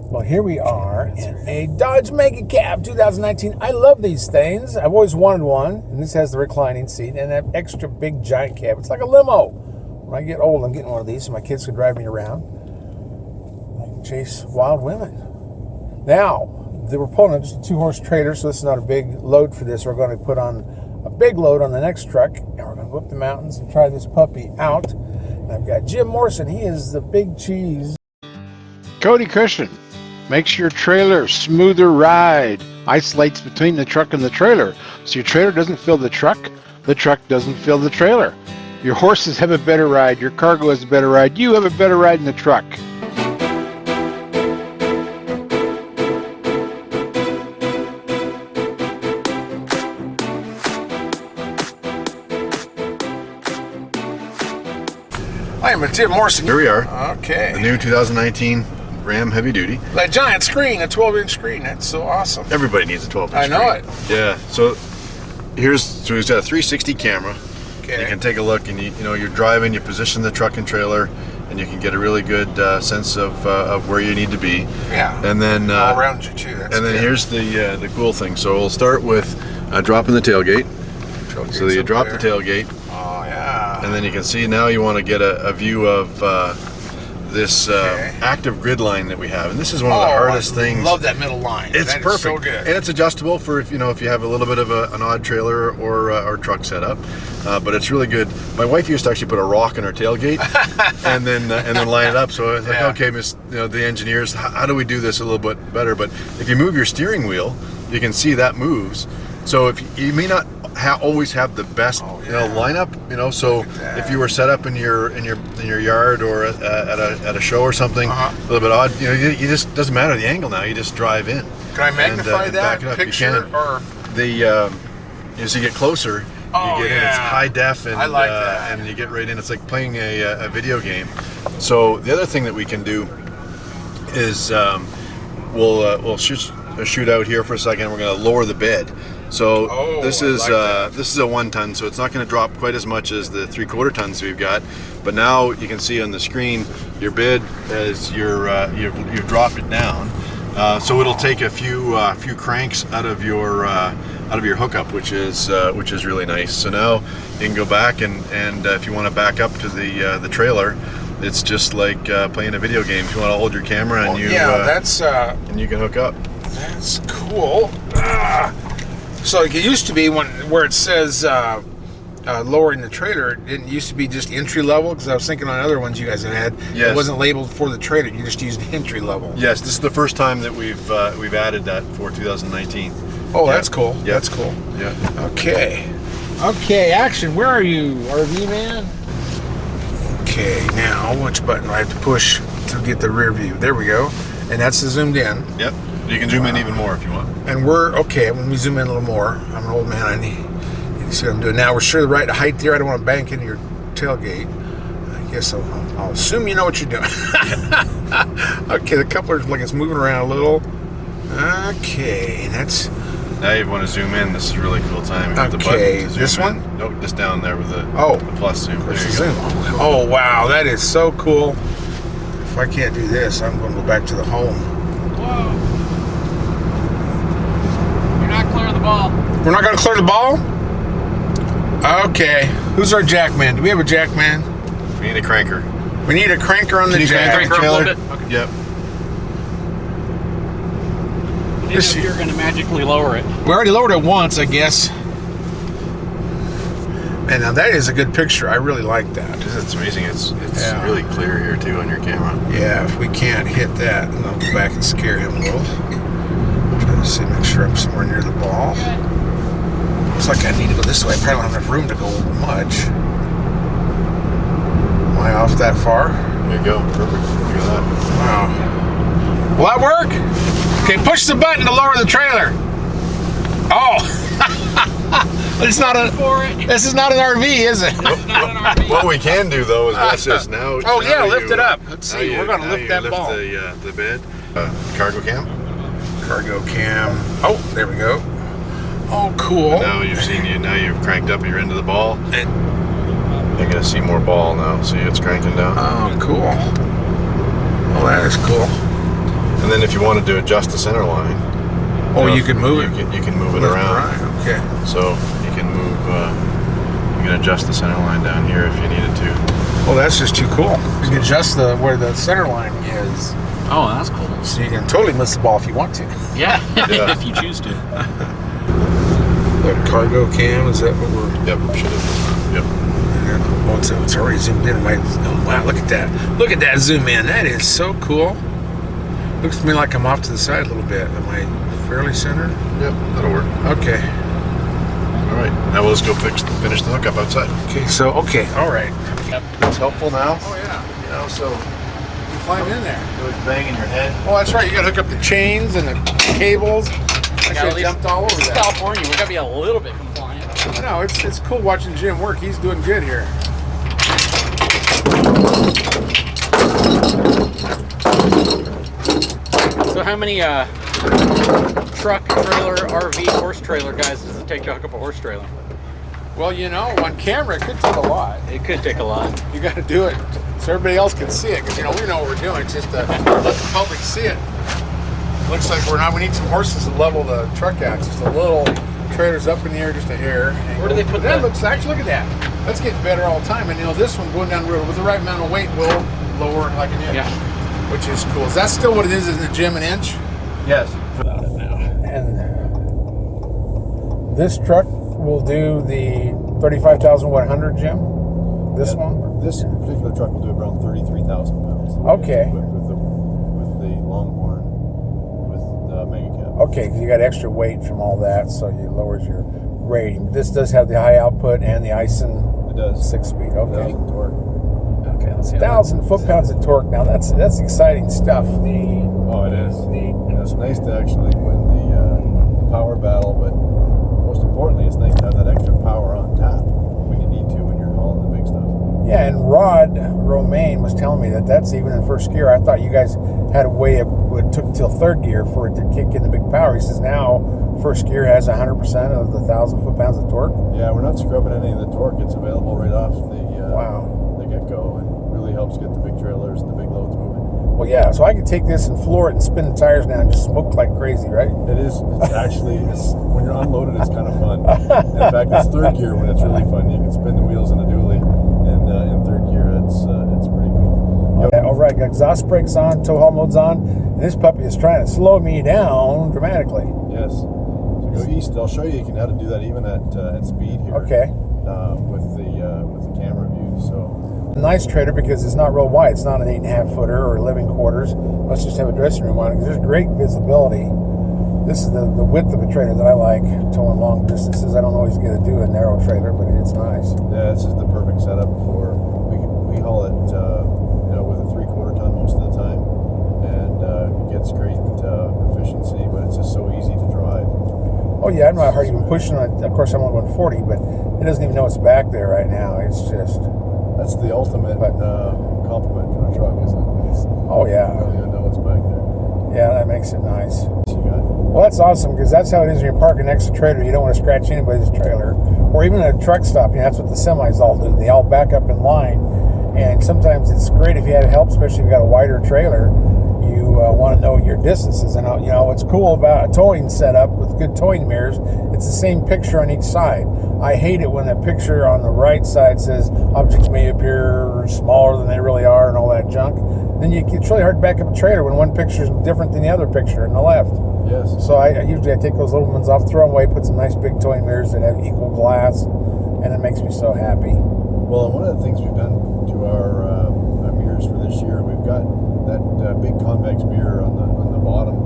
Well, here we are in a Dodge Mega Cab 2019. I love these things. I've always wanted one. And this has the reclining seat and that extra big giant cab. It's like a limo. When I get old, I'm getting one of these so my kids can drive me around. I can chase wild women. Now, we're pulling just a 2-horse trailer, so this is not a big load for this. We're going to put on a big load on the next truck, and we're going to go up the mountains and try this puppy out. And I've got Jim Morrison. He is the big cheese. Cody Christian makes your trailer smoother ride, isolates between the truck and the trailer, so your trailer doesn't fill the truck doesn't fill the trailer. Your horses have a better ride, your cargo has a better ride, you have a better ride in the truck. I am Jim Morrison. Here we are. Okay. The new 2019 Ram Heavy Duty. That giant screen, a 12-inch screen. That's so awesome. Everybody needs a 12-inch screen. I know it. Yeah. So he's got a 360 camera. Okay. You can take a look, and you're driving. You position the truck and trailer, and you can get a really good sense of where you need to be. Yeah. And then all around you too. That's and then good. here's the cool thing. So we'll start with dropping the tailgate. So you drop the tailgate. Oh yeah. And then you can see now you want to get a view of this active grid line that we have, and this is one of the hardest things. I love that middle line. It's that perfect, is so good. and it's adjustable for if you have a little bit of an odd trailer or truck setup. But it's really good. My wife used to actually put a rock in her tailgate and then line it up. So I was like, okay, the engineers, how do we do this a little bit better? But if you move your steering wheel, you can see that moves. So if you may not always have the best lineup, so if you were set up in your yard or at a show or something, a little bit odd, you just doesn't matter the angle now, you just drive in. Can I magnify that picture? Or as you get closer, you get in, it's high def, and I like that. And you get right in. It's like playing a video game. So the other thing that we can do is we'll shoot out here for a second. We're going to lower the bed. So this is a 1-ton, so it's not going to drop quite as much as the 3/4 tons we've got. But now you can see on the screen your bed as you've dropped it down. So it'll take a few cranks out of your hookup, which is really nice. So now you can go back and if you want to back up to the trailer, it's just like playing a video game. If you want to hold your camera and and you can hook up. That's cool. So it used to be where it says lowering the trailer, it didn't used to be just entry level, because I was thinking on other ones you guys have had, it wasn't labeled for the trailer, you just used entry level. Yes, this is the first time that we've added that for 2019. Oh, that's cool. Yeah. That's cool. Yeah. Okay, action. Where are you, RV man? Okay, now which button do I have to push to get the rear view? There we go. And that's the zoomed in. Yep. You can zoom in even more if you want. And we're okay. When we zoom in a little more, I'm an old man. I need to see what I'm doing. Now we're sure the right height there. I don't want to bank into your tailgate. I guess I'll assume you know what you're doing. Okay, the coupler's like it's moving around a little. Okay, that's. Now you want to zoom in. This is a really cool time. You hit the button to zoom this in. one? Nope, just down there with the plus zoom. There you go. Zoom. Oh wow, that is so cool. If I can't do this, I'm going to go back to the home. Whoa. You're not clear of the ball. We're not going to clear the ball? Okay. Who's our jack man? Do we have a jack man? We need a cranker. We need a cranker on the jack. Crank the trailer? Okay. Yep. You're going to magically lower it. We already lowered it once, I guess. Man, now that is a good picture. I really like that. It's amazing. It's really clear here too on your camera. Yeah, if we can't hit that, then I'll go back and scare him a little. Try to see, make sure I'm somewhere near the ball. Looks like I need to go this way. Probably don't have enough room to go over much. Am I off that far? There you go. Perfect. Look at that. Wow. Will that work? Okay, push the button to lower the trailer. Oh. This is not an RV, is it? It's not an RV. What we can do though is watch this now. Oh now lift it up. Let's see. We're going to lift that ball. The bed. Cargo cam. Cargo cam. Oh, there we go. Oh, cool. Now you've cranked up. You're into the ball. You're gonna see more ball now. See, it's cranking down. Oh, cool. Well, that is cool. And then if you wanted to adjust the center line, Oh, know, you can move it. You can move it around. Okay. So you can move. You can adjust the center line down here if you needed to. Well, that's just too cool. You can adjust where the center line is, Oh, that's cool. so you can totally miss the ball if you want to. Yeah, Yeah. if you choose to. The cargo cam, is that what we're... Yep. Should have. Yep. Oh, it's already zoomed in. Oh, wow, look at that. Look at that zoom in. That is so cool. Looks to me like I'm off to the side a little bit. Am I fairly centered? Yep. That'll work. Okay. All right. Now we'll just go finish the hookup outside. Okay, all right. It's helpful now. Oh, yeah. You know, so You climb in there. it was banging your head. Oh, that's right. You got to hook up the chains and the cables. I should have jumped all over This is that. California. We gotta be a little bit compliant. No, it's cool watching Jim work. He's doing good here. So how many truck, trailer, RV, horse trailer guys does it take to hook up a horse trailer? Well, you know, on camera it could take a lot. It could take a lot. You got to do it so everybody else can see it, because we know what we're doing. It's just to let the public see it. Looks like we need some horses to level the truck out. Just a little trailer's up in the air, just a hair. Where do they put that? that? Look at that. That's getting better all the time. And this one going down the road with the right amount of weight will lower it like an inch. Yeah. Which is cool. Is that still what it is? Isn't it, Jim, an inch? Yes. About it now. And this truck will do the 35,100, Jim? This one? This particular truck will do around 33,000 pounds. Okay. With the Longhorn, with the Mega Cab. Okay, because you got extra weight from all that, so it lowers your rating. This does have the high output and the Ison It does. 6-speed. Okay. 1,000 torque. Okay, let's see. 1,000 foot-pounds of torque. Now that's exciting stuff. Oh, it is. And it's nice to actually win the power battle, but most importantly, it's nice to have that extra power on tap when you need to when you're hauling the big stuff. Yeah, and Rod Romaine was telling me that's even in first gear. I thought you guys had a way of it took till third gear for it to kick in the big power. He says now first gear has 100% of the 1,000 foot-pounds of torque. Yeah, we're not scrubbing any of the torque. It's available right off the get-go, and really helps get the big trailers and the big loads moving. Well, yeah, so I could take this and floor it and spin the tires down and just smoke like crazy, right? It is. It's actually, when you're unloaded, it's kind of fun. In fact, it's third gear when it's really fun. You can spin the wheels in a dually, and in third gear, it's pretty cool. Okay, all right, got exhaust brakes on, tow haul mode's on, and this puppy is trying to slow me down dramatically. Yes. So go east. I'll show you how to do that even at speed here. Okay. With the camera view. So. Nice trailer because it's not real wide. It's not an 8.5 footer or living quarters. Let's just have a dressing room on it because there's great visibility. This is the width of a trailer that I like, towing long distances. I don't always get to do a narrow trailer, but it's nice. Yeah, this is the perfect setup for. We haul it, with a 3/4 ton most of the time, and it gets great efficiency, but it's just so easy to drive. Oh yeah, I'm not hard even pushing it. Of course, I'm only going 40, but it doesn't even know it's back there right now. It's just. That's the ultimate compliment to a truck, isn't it? Oh yeah. You don't even know what's back there. Yeah, that makes it nice. You got. Well, that's awesome because that's how it is when you're parking next to a trailer. You don't want to scratch anybody's trailer, or even a truck stop. That's what the semis all do. They all back up in line, and sometimes it's great if you had help, especially if you got a wider trailer. You want to know your distances, and what's cool about a towing setup with good towing mirrors, it's the same picture on each side. I hate it when a picture on the right side says objects may appear smaller than they really are and all that junk. Then it's really hard to back up a trailer when one picture is different than the other picture on the left. Yes. So I usually take those little ones off, throw them away, put some nice big towing mirrors that have equal glass, and it makes me so happy. Well, one of the things we've done to our mirrors for this year, we've got that big convex mirror on the bottom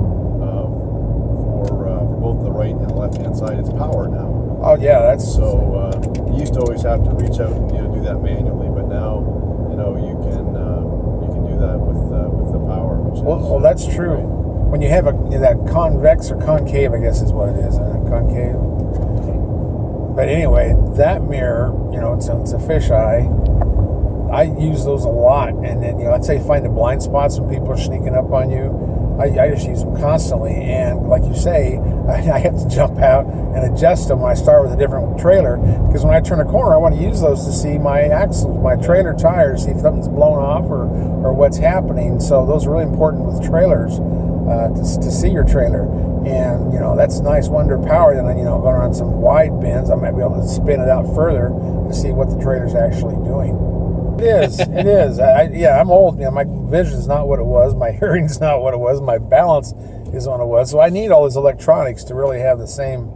for both the right and the left hand side. It's power now. Oh yeah, that's So you used to always have to reach out and do that manually, but now you can do that with the power. Which well, that's true. Right. When you have that convex or concave, I guess is what it is, concave. But anyway, that mirror, it's a fisheye. I use those a lot, and then let's say find the blind spots when people are sneaking up on you. I just use them constantly, and like you say, I have to jump out and adjust them when I start with a different trailer, because when I turn a corner, I want to use those to see my axles, my trailer tires, see if something's blown off or what's happening. So those are really important with trailers. to see your trailer. And, you know, that's nice wonder power. Then, you know, going around some wide bends, I might be able to spin it out further to see what the trailer's actually doing. It is. It is. Yeah, I'm old. You know, my vision's not what it was. My hearing's not what it was. My balance is what it was. So I need all these electronics to really have the same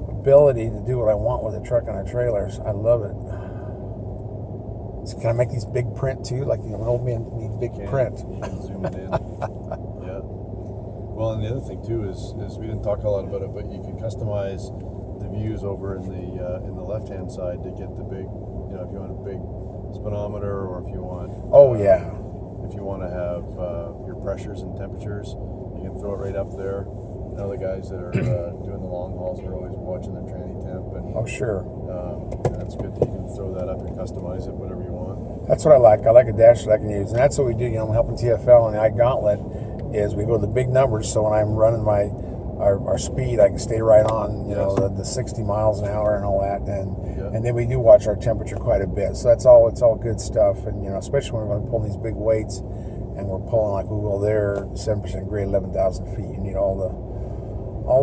ability to do what I want with a truck and a trailer. I love it. So can I make these big print too? Like, you know, an old man needs big print. You can zoom it in. Yeah. Well, and the other thing too is we didn't talk a lot about it, but you can customize the views over in the left-hand side to get the big, you know, if you want a big speedometer, or if you want. If you want to have your pressures and temperatures, you can throw it right up there. You know, the guys that are doing the long hauls are always watching their tranny temp, and sure. And it's good that you can throw that up and customize it whatever you want. That's what I like. I like a dash that I can use, and that's what we do. You know, I'm helping TFL and the iGauntlet is we go to the big numbers. So when I'm running our speed, I can stay right on, you know, the 60 miles an hour and all that, and then we do watch our temperature quite a bit. So it's all good stuff, and you know, especially when we're going to pull these big weights, and we're pulling like we will there, 7% grade, 11,000 feet. You need all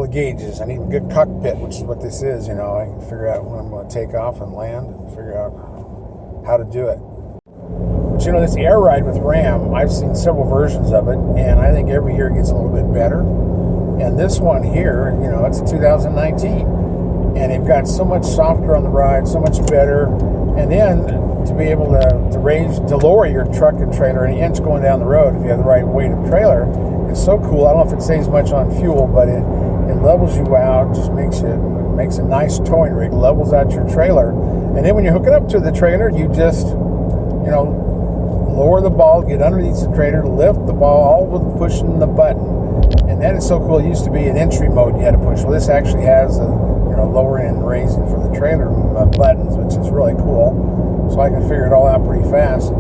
the gauges. I need a good cockpit, which is what this is. You know, I can figure out when I'm going to take off and land, and figure out how to do it. But you know, this air ride with Ram, I've seen several versions of it, and I think every year it gets a little bit better. And this one here, you know, it's a 2019, and they've got so much softer on the ride, so much better. And then to be able to lower your truck and trailer an inch going down the road if you have the right weight of trailer, it's so cool. I don't know if it saves much on fuel, but it levels you out, just makes a nice towing rig, levels out your trailer. And then when you hook it up to the trailer, you just, you know, lower the ball, get underneath the trailer, lift the ball, all with pushing the button. And that is so cool. It used to be an entry mode you had to push. Well, this actually has a, you know, lowering and raising for the trailer buttons, which is really cool. So I can figure it all out pretty fast.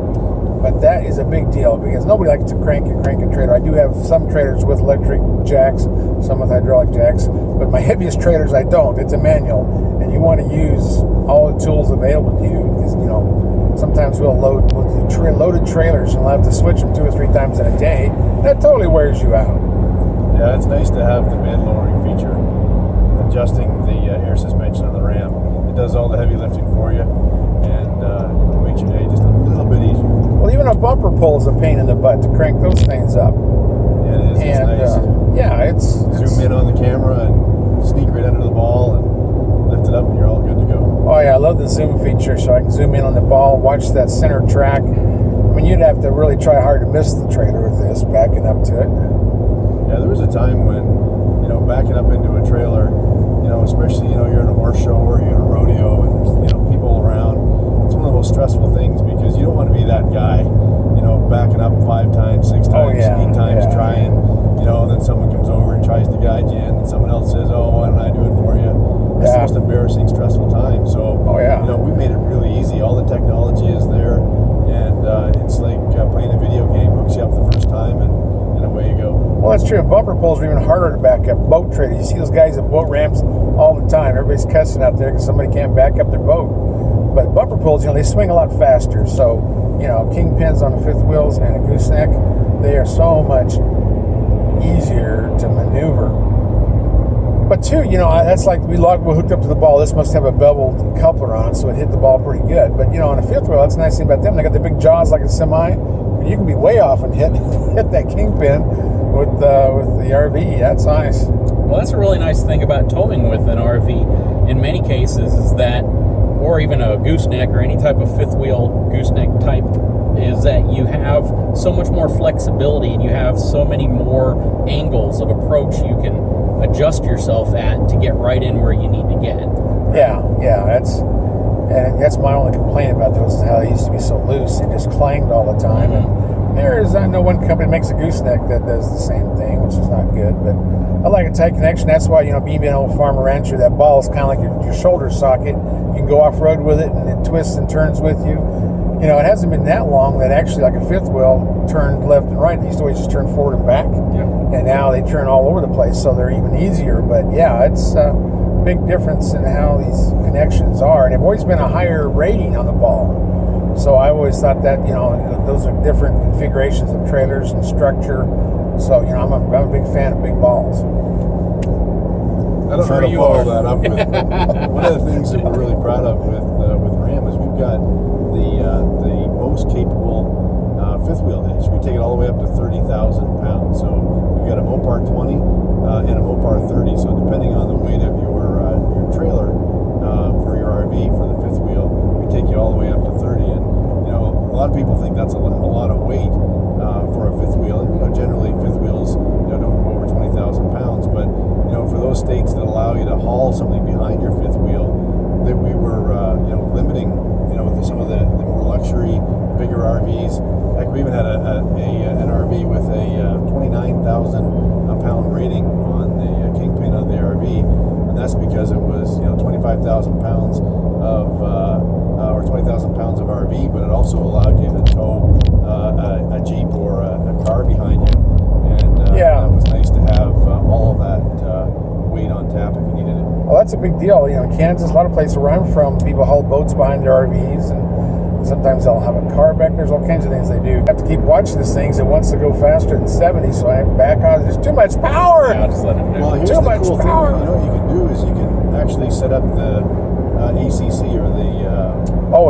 But that is a big deal because nobody likes to crank a trailer. I do have some trailers with electric jacks, some with hydraulic jacks, but my heaviest trailers I don't. It's a manual, and you want to use all the tools available to you because, you know, sometimes we'll do loaded trailers and we'll have to switch them 2 or 3 times in a day. That totally wears you out. Yeah, it's nice to have the bed lowering feature, adjusting the air suspension on the Ram. It does all the heavy lifting for you, and makes your day just a little bit easier. Well, even a bumper pull is a pain in the butt to crank those things up. Yeah, it is. And, it's nice. It's zoom in on the camera and sneak right under the ball and lift it up, and you're all good to go. Oh yeah, I love the zoom feature, so I can zoom in on the ball, watch that center track. I mean, you'd have to really try hard to miss the trailer with this, backing up to it. Yeah, there was a time when, you know, backing up into a trailer, you know, especially, you know, you're in a horse show or you're in a rodeo and there's, you know, people around. It's one of the most stressful things because you don't want to be that guy, you know, backing up 5 times, 6 times, 8 times, trying, you know, and then someone comes over and tries to guide you in, and someone else says, "Oh, why don't I do it for you?" It's the most embarrassing, stressful time. So, you know, we made it really easy. All the technology is there, and it's like playing a video game. Hooks you up the first time, and away you go. Well, that's true. Bumper pulls are even harder to back up. Boat trailers, you see those guys at boat ramps all the time. Everybody's cussing out there because somebody can't back up their boat. But bumper pulls, you know, they swing a lot faster. So, you know, kingpins on the 5th wheels and a gooseneck, they are so much easier to maneuver. But too, you know, that's like we're hooked up to the ball. This must have a beveled coupler on it, so it hit the ball pretty good. But, you know, on a 5th wheel, that's the nice thing about them. They got the big jaws like a semi. You can be way off and hit that kingpin with the RV. That's nice. Well, that's a really nice thing about towing with an RV. In many cases, is that, or even a gooseneck or any type of 5th wheel gooseneck type, is that you have so much more flexibility and you have so many more angles of approach you can adjust yourself at to get right in where you need to get. Yeah, that's my only complaint about those is how they used to be so loose. They just clanged all the time. And I know one company makes a gooseneck that does the same thing, which is not good. But I like a tight connection. That's why, you know, being an old farmer rancher, that ball is kind of like your shoulder socket. You can go off-road with it, and it twists and turns with you. You know, it hasn't been that long that actually like a 5th wheel turned left and right. They used to always just turn forward and back. And now they turn all over the place, so they're even easier. But yeah, it's big difference in how these connections are, and they've always been a higher rating on the ball. So I always thought that, you know, those are different configurations of trailers and structure. So, you know, I'm a big fan of big balls. I don't know how to you follow are. that up with. One of the things that we're really proud of with Ram is we've got the most capable fifth wheel hitch. We take it all the way up to 30,000 pounds. So we've got a Mopar 20 and a Mopar 30. So depending on the weight of your trailer for your RV for the fifth wheel, we take you all the way up to 30. And you know, a lot of people think that's a lot of weight for a fifth wheel. And you know, generally fifth wheels don't go over 20,000 pounds. But you know, for those states that allow you to haul something behind your fifth wheel, that we were limiting with some of the more luxury bigger RVs. Like we even had an RV with a 29,000 pound rating on the kingpin of the RV, and that's because it was 25,000 pounds of or 20,000 pounds of RV, but it also allowed you to tow a Jeep or a car behind you, and it was nice to have all of that weight on tap if you needed it. Well, that's a big deal. You know, in Kansas, a lot of places where I'm from, people haul boats behind their RVs, and sometimes they'll have a car back. There's all kinds of things they do. I have to keep watching these things. It wants to go faster than 70, so I have to back out. There's too much power. Yeah, I'll just let him do Well, it. here's Too the much cool power. thing. You know what you can do is you can actually set up the ACC or the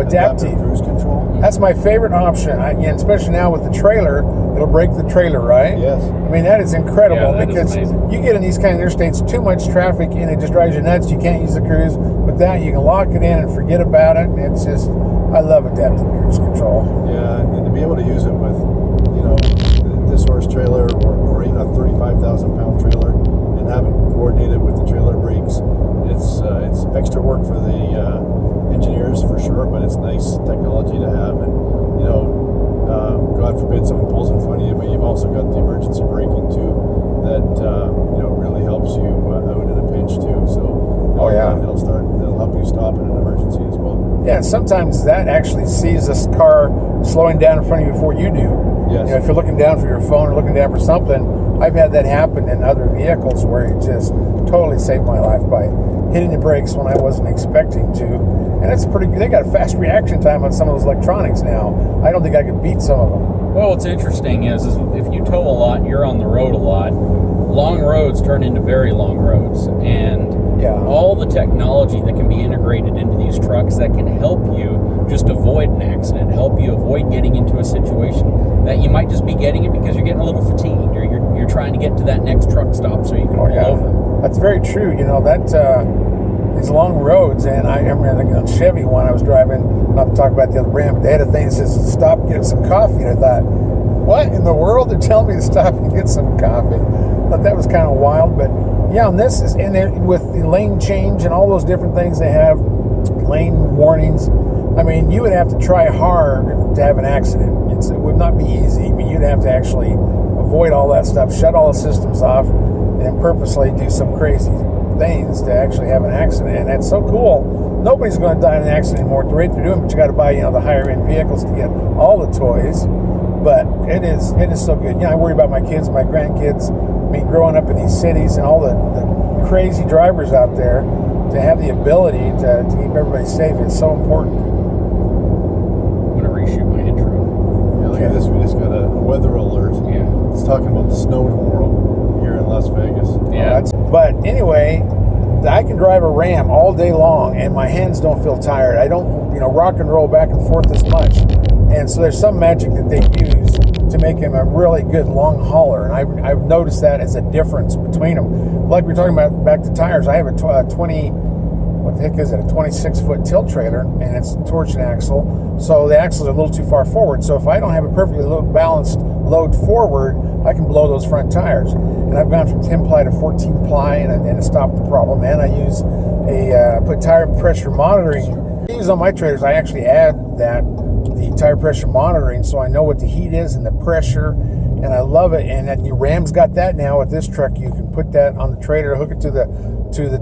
adaptive cruise control. That's my favorite option. Especially now with the trailer, it'll break the trailer, right? Yes. I mean, that is incredible Yeah, that is because amazing. you get in these kind of interstates, too much traffic, and it just drives you nuts. You can't use the cruise. With that, you can lock it in and forget about it. It's just, I love adaptive cruise control. Yeah, and to be able to use it with, this horse trailer or even a 35,000 pound trailer and have it coordinated with the trailer brakes, it's extra work for the engineers for sure, but it's nice technology to have. And God forbid someone pulls in front of you, but you've also got the emergency braking too that really helps you out in a pinch too. So it'll help you stop in an emergency as well. Yeah, and sometimes that actually sees this car slowing down in front of you before you do. Yes. If you're looking down for your phone or looking down for something, I've had that happen in other vehicles where it just totally saved my life by hitting the brakes when I wasn't expecting to. And it's pretty good. They got a fast reaction time on some of those electronics now. I don't think I could beat some of them. Well, what's interesting is if you tow a lot and you're on the road a lot, long roads turn into very long roads. And all the technology that can be integrated into these trucks that can help you just avoid an accident, help you avoid getting into a situation that you might just be getting it because you're getting a little fatigued or you're trying to get to that next truck stop so you can pull over. That's very true. These long roads, and I remember on Chevy one I was driving, not to talk about the other brand, but they had a thing that says stop and get some coffee. And I thought, what in the world? They're telling me to stop and get some coffee. I thought that was kind of wild, but yeah, and this is in there with the lane change and all those different things they have, lane warnings. I mean, you would have to try hard to have an accident. It would not be easy. I mean, you'd have to actually avoid all that stuff, shut all the systems off, and purposely do some crazy things to actually have an accident. And that's so cool. Nobody's going to die in an accident anymore at the rate they're doing, but you got to buy the higher end vehicles to get all the toys. But it is so good. I worry about my kids, my grandkids. I mean, growing up in these cities and all the crazy drivers out there, to have the ability to keep everybody safe is so important. I'm going to reshoot my intro. Yeah, look at this. We just got a weather alert. Yeah. It's talking about the snow tomorrow here in Las Vegas. Yeah. But anyway, I can drive a Ram all day long and my hands don't feel tired. I don't, rock and roll back and forth as much. And so there's some magic that they use to make him a really good long hauler. And I've noticed that as a difference between them. Like we're talking about back to tires, I have a 26-foot tilt trailer, and it's torsion axle. So the axles are a little too far forward. So if I don't have a perfectly balanced load forward, I can blow those front tires. And I've gone from 10 ply to 14 ply, and it stopped the problem. And I use put tire pressure monitoring. I use on my trailers. I actually add the tire pressure monitoring, so I know what the heat is and the pressure, and I love it. And the Ram's got that now with this truck. You can put that on the trailer, hook it to the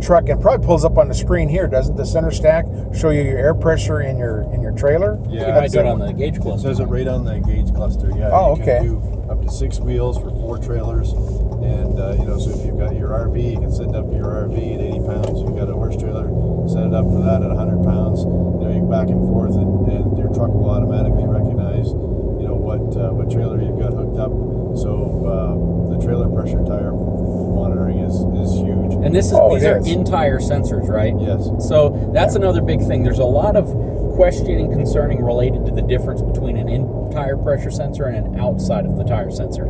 truck, and probably pulls up on the screen here, doesn't the center stack show you your air pressure in your trailer? Yeah, You might do it on the gauge it cluster. says it right on the gauge cluster. Yeah. Oh, you okay. can do up to 6 wheels for 4 trailers, and so if you've got your RV, you can send up your RV at 80 pounds. You've got a horse trailer, set it up for that at 100 pounds. You can back and forth, and your truck will automatically recognize what trailer you've got hooked up. So the trailer pressure tire monitoring is huge. And these are in-tire sensors, right? Yes. So that's another big thing. There's a lot of questioning concerning related to the difference between an in-tire pressure sensor and an outside of the tire sensor.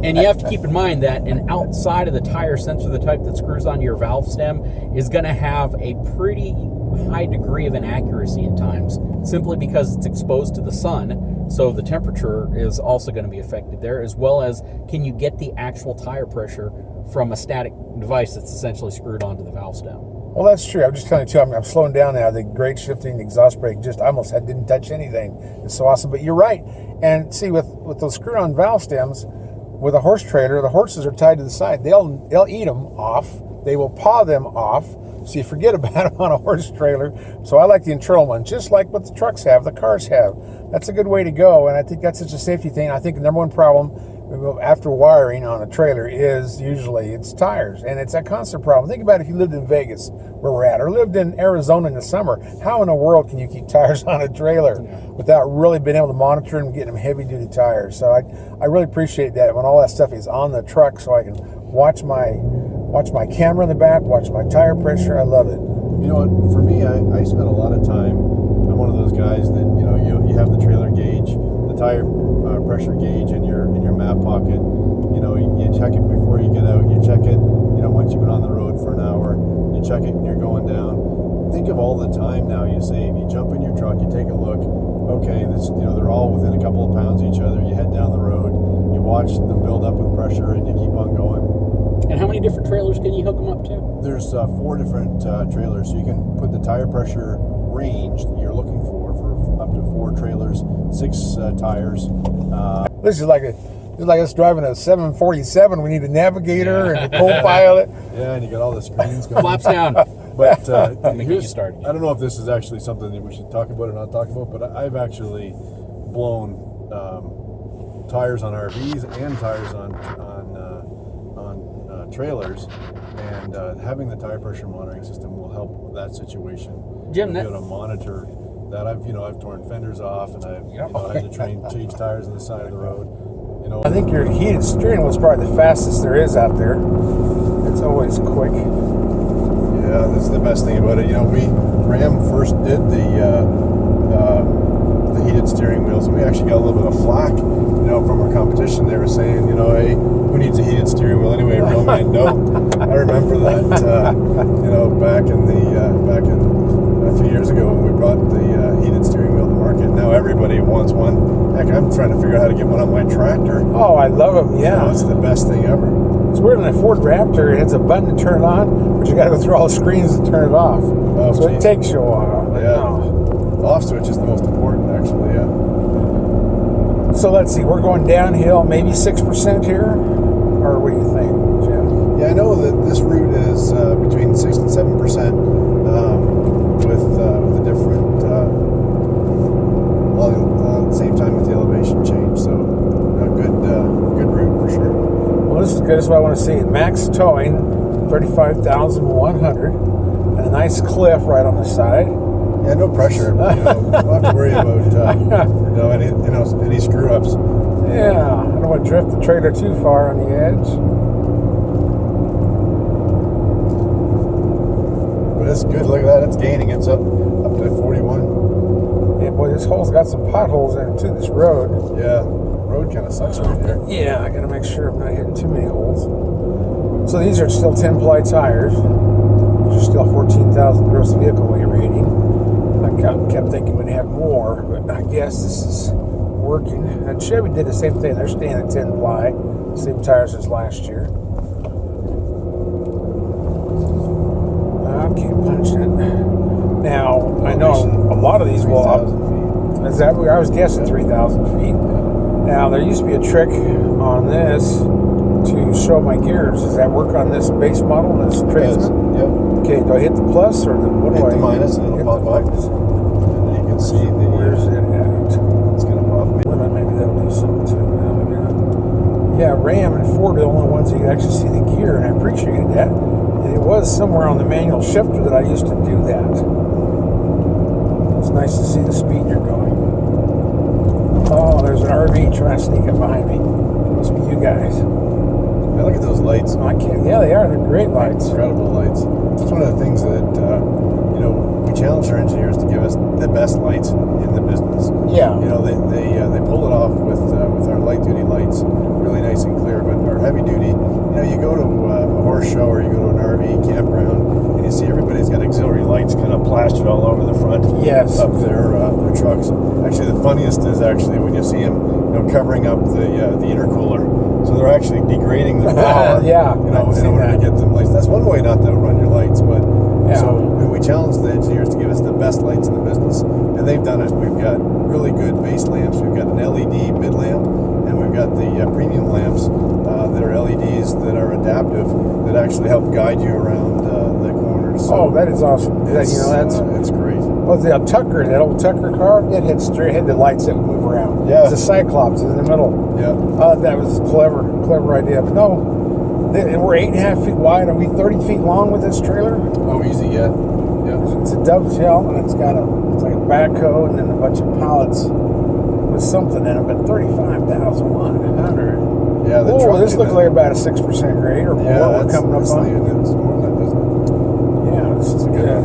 And you have to keep in mind that an outside of the tire sensor, the type that screws onto your valve stem, is going to have a pretty high degree of inaccuracy at times, simply because it's exposed to the sun. So the temperature is also going to be affected there, as well as can you get the actual tire pressure from a static device that's essentially screwed onto the valve stem. Well, that's true. I'm just telling you, too, I'm slowing down now. The grade shifting, the exhaust brake, I almost didn't touch anything. It's so awesome. But you're right. And see, with those screw-on valve stems, with a horse trailer, the horses are tied to the side. They'll eat them off. They will paw them off. So you forget about them on a horse trailer. So I like the internal one, just like what the trucks have, the cars have. That's a good way to go. And I think that's such a safety thing. I think the number one problem after wiring on a trailer is usually it's tires, and it's a constant problem. Think about if you lived in Vegas, where we're at, or lived in Arizona in the summer. How in the world can you keep tires on a trailer without really being able to monitor them and getting them heavy-duty tires? So I really appreciate that when all that stuff is on the truck, so I can watch my camera in the back, watch my tire pressure. I love it. You know what? For me, I spend a lot of time. I'm one of those guys that you have the trailer gauge, the tire pressure gauge in your map pocket. You check it before you get out. You check it, once you've been on the road for an hour. You check it when you're going down. Think of all the time now you save. You jump in your truck, you take a look. Okay, they're all within a couple of pounds of each other. You head down the road. You watch them build up with pressure, and you keep on going. And how many different trailers can you hook them up to? There's 4 different trailers, so you can put the tire pressure range that you're looking for up to 4 trailers, 6 tires. This is like us driving a 747. We need a navigator and a co-pilot. Yeah, and you got all the screens going. Flaps down. But Let me get you started. I don't know if this is actually something that we should talk about or not talk about, but I've actually blown tires on RVs and tires on trailers, and having the tire pressure monitoring system will help with that situation. Jim, be able to monitor that. I've torn fenders off, and I've had to change tires on the side of the road. I think your heated steering wheel is probably the fastest there is out there. It's always quick. Yeah, that's the best thing about it. Ram first did the heated steering wheels, and we actually got a little bit of flack, from our competition. They were saying, hey, who needs a heated steering wheel anyway? Real man, no. I remember that, back in a few years ago when we brought the heated steering wheel to market. Now everybody wants one. Heck, I'm trying to figure out how to get one on my tractor. Oh, I love them. Yeah, it's the best thing ever. It's weird, in a Ford Raptor, it has a button to turn it on, but you got to go through all the screens to turn it off. Oh, so it takes you a while. The off switch is the most important, actually. Yeah. So let's see, we're going downhill, maybe 6% here, or what do you think, Jim? Yeah, I know that this route is between 6 and 7% with the different at the same time with the elevation change. So a good route for sure. Well, this is good. This is what I want to see. Max towing, 35,100, and a nice cliff right on the side. Yeah, no pressure. We don't have to worry about any screw ups. Yeah, I don't want to drift the trailer too far on the edge. But it's good. Look at that. It's gaining. It's up to 41. Yeah, boy, this hole's got some potholes in it too. This road. Yeah, road kind of sucks right here. Yeah, I got to make sure I'm not hitting too many holes. So these are still 10-ply tires. These are still 14,000 gross vehicle weight rating. I kept thinking we'd have more, but I guess this is working. And Chevy did the same thing. They're staying at 10-ply, same tires as last year. Okay, punching it. Now, I know a lot of these will up. Is that where I was guessing 3,000 feet? Now, there used to be a trick on this to show my gears. Does that work on this base model, this transmission? Yep. Okay, do I hit the plus or what do I hit the minus and it'll pop up? And then you can see where's it at? It's going to pop. Limit, maybe that'll do something too. Yeah, Ram and Ford are the only ones that you actually see the gear, and I appreciated that. And it was somewhere on the manual shifter that I used to do that. It's nice to see the speed you're going. Oh, there's an RV trying to sneak up behind me. It must be you guys. Man, look at those lights. I can't. Yeah, they are. They're great lights. Incredible lights. It's one of the things that we challenge our engineers to give us the best lights in the business. Yeah. They pull it off with our light duty lights, really nice and clear. But our heavy duty, you go to a horse show or you go to an RV campground and you see everybody's got auxiliary lights kind of plastered all over the front Yes. of their trucks. Actually, the funniest is actually when you see them, covering up the intercooler. So they're actually degrading the power. Yeah, in I've seen order to that. get them lights. That's one way not to run your lights, but Yeah. so we challenge the engineers to give us the best lights in the business, and they've done it. We've got really good base lamps. We've got an LED mid lamp, and we've got the premium lamps that are LEDs that are adaptive that actually help guide you around the corners. So Oh, that is awesome. it's, That's it's great. was the Tucker, that old Tucker car. It had straight had the lights that would move around. Yeah. It's a Cyclops in the middle. Yeah. That was a clever idea. But no, we're 8.5 feet wide. Are we 30 feet long with this trailer? Oh, easy. Yeah. Yeah. It's a dovetail, and it's like a backhoe and then a bunch of pallets with something in it. But 35,100. Yeah. The Oh, truck this in looks it- like about a 6% grade or more. Yeah, We're coming up that's on. it's more than that, doesn't it? Yeah, this is good.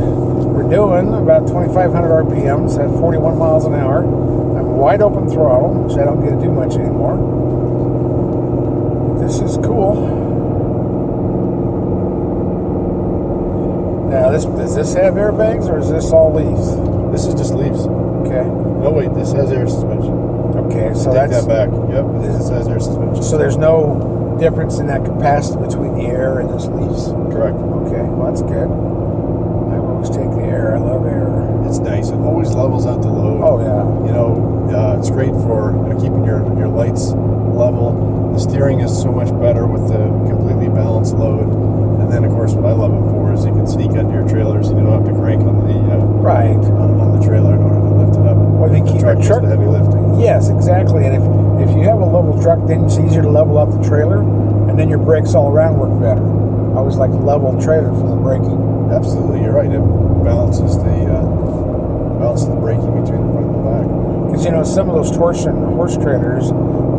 We're doing about 2,500 RPMs at 41 miles an hour. I'm wide open throttle, which I don't get to do much anymore. This is cool. Now, does this have airbags or is this all leaves? This is just leaves. Okay. No, wait. This has air suspension. Okay, so Take that's that back. Yep. This has air suspension. so there's no difference in that capacity between the air and this leaves. Correct. Okay, well that's good. I always take the air. I love air. It's nice. It always levels out the load. Oh yeah. It's great for keeping your lights level. The steering is so much better with the completely balanced load. And then, of course, what I love it for is you can sneak under your trailers and you don't have to crank on the Right. on the trailer in order to lift it up. Well, they the keep truck a does truck. the heavy lifting. Yes, exactly. And if you have a level truck, then it's easier to level out the trailer, and then your brakes all around work better. I always like level trailer for the braking. Absolutely, you're right. It balances the braking between the front and the back. Because some of those torsion horse trailers,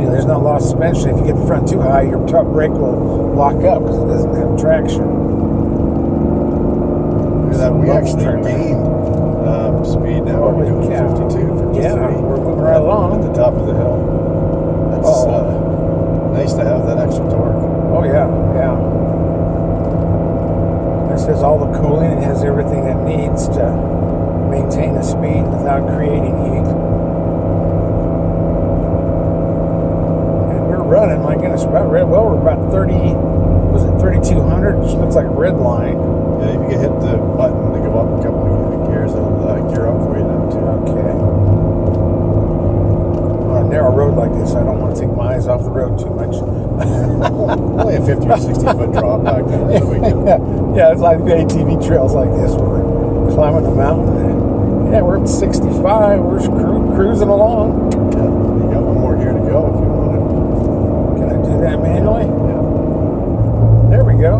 there's not a lot of suspension. If you get the front too high, your top brake will lock up because it doesn't have traction. Look at that. We Level actually trailer. gained speed now. Holy We're doing cow. 52, 53. Yeah, we're moving right along. At the top of the hill. That's Oh. nice to have that extra torque. Oh yeah. This has all the cooling. It has everything it needs to maintain the speed without creating heat. And we're running, my goodness, about red. Well, we're about 30. Was it 3,200? Which looks like a red line. Yeah, if you can hit the button to go up a couple of gears, it'll gear up for you now too. Okay. On a narrow road like this, I don't want to take my eyes off the road too much. Only a 50 or 60 foot drop back there. That's no big deal. Yeah, it's like the ATV trails like this where we're climbing a mountain. And yeah, we're at 65. We're cruising along. Yeah, you got one more gear to go if you want Can I do that manually? it. Yeah. There we go.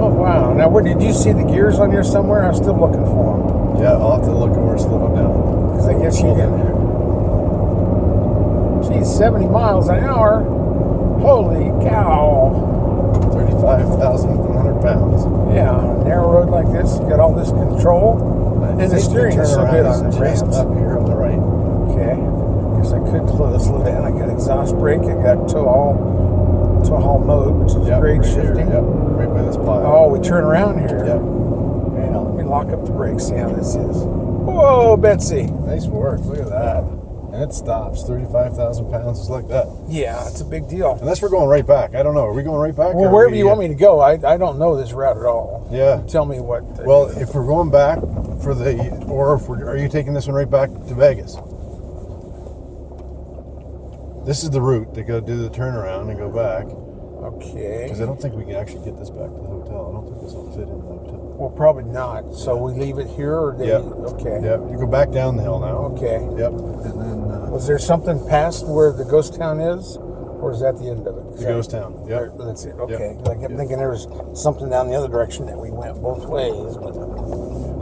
Oh, wow. Now, where did you see the gears on here somewhere? I'm still looking for them. Yeah, I'll have to look and we're slowing down. Because I guess you can. Geez, 70 miles an hour. Holy cow. 35,100 pounds. Yeah, narrow road like this, you got all this control. And the steering is so good on the just ramps. up here on the right. Okay. Guess I could slow down. I got exhaust brake. I got tow haul mode, which is Yep, great right shifting. Here, yep, right by this pile. Oh, we turn around here. Yep. Now, let me lock up the brakes, see how this is. Whoa, Betsy. Nice work. Look at that. And it stops. 35,000 pounds just like that. Yeah, it's a big deal. Unless we're going right back. I don't know. Are we going right back? Well, or wherever we, you want me to go, I don't know this route at all. Yeah. Tell me what. Well, if we're going back for are you taking this one right back to Vegas? This is the route to go do the turnaround and go back. Okay. Because I don't think we can actually get this back to the hotel. I don't think this will fit in the hotel. Well, probably not. So we leave it here, or Yep. Okay. Yeah, you go back down the hill now. Okay. Yep. And then Was there something past where the ghost town is, or is that the end of it? the ghost town. Yep. That's it. Okay. Yep. I kept thinking there was something down the other direction that we went both ways. But